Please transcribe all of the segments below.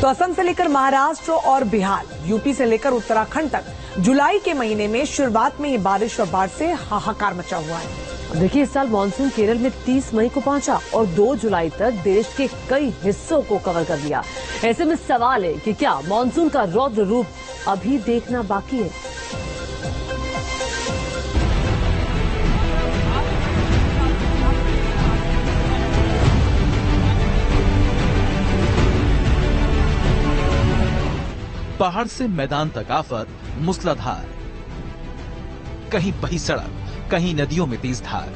तो असम से लेकर महाराष्ट्र और बिहार, यूपी से लेकर उत्तराखंड तक जुलाई के महीने में शुरुआत में ही बारिश और बाढ़ से हाहाकार मचा हुआ है। देखिए, इस साल मानसून केरल में 30 मई को पहुंचा और 2 जुलाई तक देश के कई हिस्सों को कवर कर लिया। ऐसे में सवाल है कि क्या मानसून का रौद्र रूप अभी देखना बाकी है? पहाड़ से मैदान तक आफत मूसलाधार, कहीं बही सड़क, कहीं नदियों में तेज धार,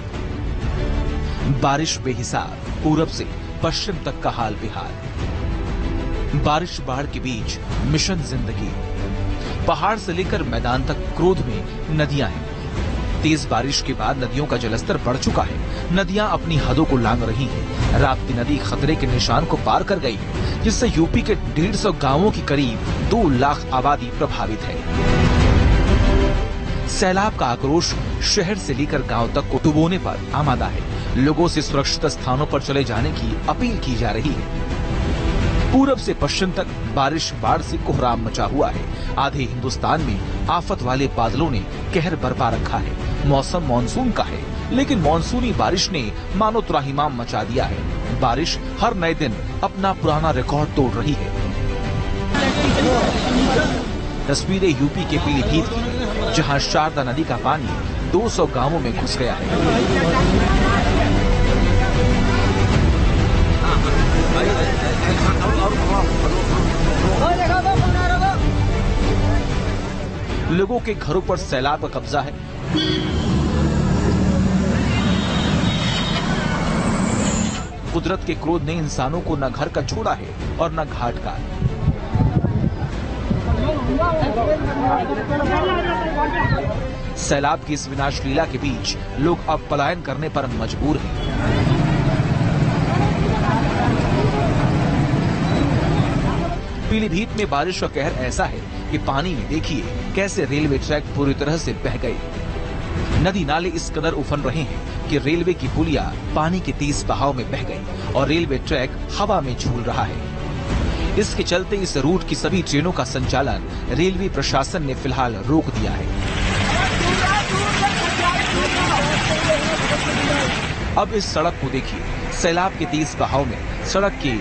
बारिश बेहिसाब, पूरब से पश्चिम तक का हाल बेहाल। बारिश बाढ़ के बीच मिशन जिंदगी, पहाड़ से लेकर मैदान तक क्रोध में नदियां हैं। तेज बारिश के बाद नदियों का जलस्तर बढ़ चुका है, नदियां अपनी हदों को लांघ रही हैं। राप्ती नदी खतरे के निशान को पार कर गई है, जिससे यूपी के 150 गांवों की करीब 2 लाख आबादी प्रभावित है। सैलाब का आक्रोश शहर से लेकर गांव तक को डुबोने पर आमादा है। लोगों से सुरक्षित स्थानों पर चले जाने की अपील की जा रही है। पूरब से पश्चिम तक बारिश बाढ़ से कोहराम मचा हुआ है। आधे हिंदुस्तान में आफत वाले बादलों ने कहर बरपा रखा है। मौसम मानसून का है, लेकिन मानसूनी बारिश ने मानो त्राहिमाम मचा दिया है। बारिश हर नए दिन अपना पुराना रिकॉर्ड तोड़ रही है। तस्वीरें यूपी के पीलीभीत की, जहां शारदा नदी का पानी 200 गांवों में घुस गया है। लोगों के घरों पर सैलाब का कब्जा है। कुदरत के क्रोध ने इंसानों को न घर का छोड़ा है और न घाट का। सैलाब की इस विनाश लीला के बीच लोग अब पलायन करने पर मजबूर हैं। पीलीभीत में बारिश का कहर ऐसा है कि पानी में देखिए कैसे रेलवे ट्रैक पूरी तरह से बह गए। नदी नाले इस कदर उफन रहे हैं कि रेलवे की पुलिया पानी के तेज बहाव में बह गई और रेलवे ट्रैक हवा में झूल रहा है। इसके चलते इस रूट की सभी ट्रेनों का संचालन रेलवे प्रशासन ने फिलहाल रोक दिया है। अब इस सड़क को देखिए, सैलाब के तेज बहाव में सड़क के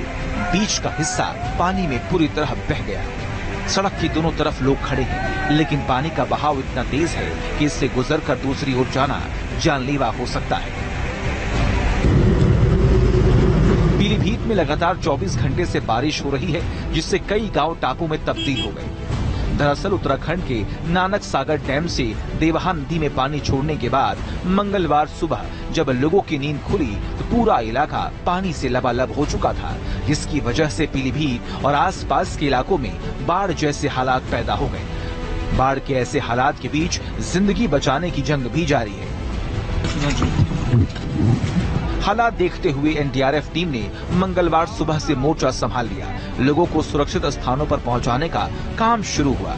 बीच का हिस्सा पानी में पूरी तरह बह गया। सड़क की दोनों तरफ लोग खड़े हैं, लेकिन पानी का बहाव इतना तेज है कि इससे गुजरकर दूसरी ओर जाना जानलेवा हो सकता है। पीलीभीत में लगातार 24 घंटे से बारिश हो रही है, जिससे कई गांव टापू में तब्दील हो गए। दरअसल उत्तराखंड के नानक सागर डैम से देवहा नदी में पानी छोड़ने के बाद मंगलवार सुबह जब लोगों की नींद खुली तो पूरा इलाका पानी से लबालब हो चुका था, जिसकी वजह से पीलीभीत और आसपास के इलाकों में बाढ़ जैसे हालात पैदा हो गए। बाढ़ के ऐसे हालात के बीच जिंदगी बचाने की जंग भी जारी है। हालात देखते हुए एनडीआरएफ टीम ने मंगलवार सुबह से मोर्चा संभाल लिया। लोगों को सुरक्षित स्थानों पर पहुंचाने का काम शुरू हुआ।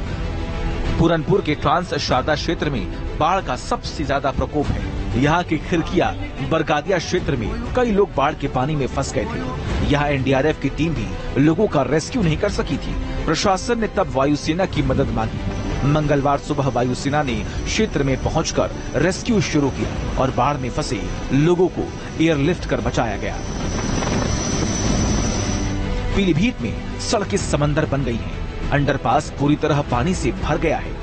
पूरनपुर के ट्रांस शारदा क्षेत्र में बाढ़ का सबसे ज्यादा प्रकोप है। यहाँ की खिरकिया बरगादिया क्षेत्र में कई लोग बाढ़ के पानी में फंस गए थे। यहाँ एनडीआरएफ की टीम भी लोगों का रेस्क्यू नहीं कर सकी थी। प्रशासन ने तब वायुसेना की मदद मांगी। मंगलवार सुबह वायुसेना ने क्षेत्र में पहुंचकर रेस्क्यू शुरू किया और बाढ़ में फंसे लोगों को एयरलिफ्ट कर बचाया गया। पीलीभीत में सड़कें समंदर बन गई हैं। अंडरपास पूरी तरह पानी से भर गया है।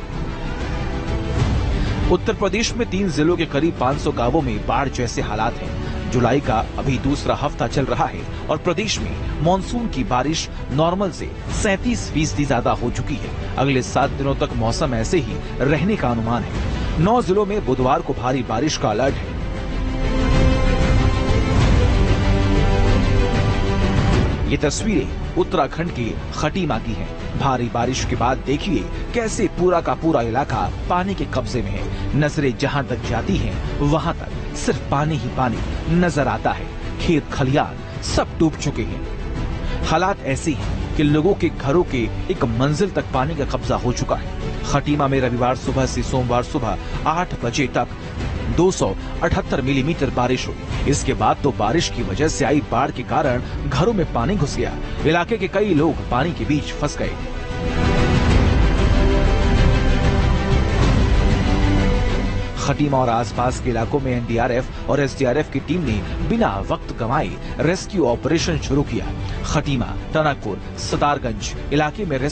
उत्तर प्रदेश में 3 जिलों के करीब 500 गांवों में बाढ़ जैसे हालात हैं। जुलाई का अभी दूसरा हफ्ता चल रहा है और प्रदेश में मानसून की बारिश नॉर्मल से 37% ज्यादा हो चुकी है। अगले 7 दिनों तक मौसम ऐसे ही रहने का अनुमान है। 9 जिलों में बुधवार को भारी बारिश का अलर्ट है। ये तस्वीरें उत्तराखंड के खटीमा की हैं। भारी बारिश के बाद देखिए कैसे पूरा का पूरा इलाका पानी के कब्जे में है। नजरें जहां तक जाती हैं, वहां तक सिर्फ पानी ही पानी नजर आता है। खेत खलियान सब डूब चुके हैं। हालात ऐसे हैं कि लोगों के घरों के एक मंजिल तक पानी का कब्जा हो चुका है। खटीमा में रविवार सुबह से सोमवार सुबह 8 बजे तक 278 मिलीमीटर बारिश हुई। इसके बाद तो बारिश की वजह से आई बाढ़ के कारण घरों में पानी घुस गया। इलाके के कई लोग पानी के बीच फंस गए। खटीमा और आसपास के इलाकों में एनडीआरएफ और एसडीआरएफ की टीम ने बिना वक्त गंवाए रेस्क्यू ऑपरेशन शुरू किया। खटीमा, टनकपुर, सदारगंज इलाके में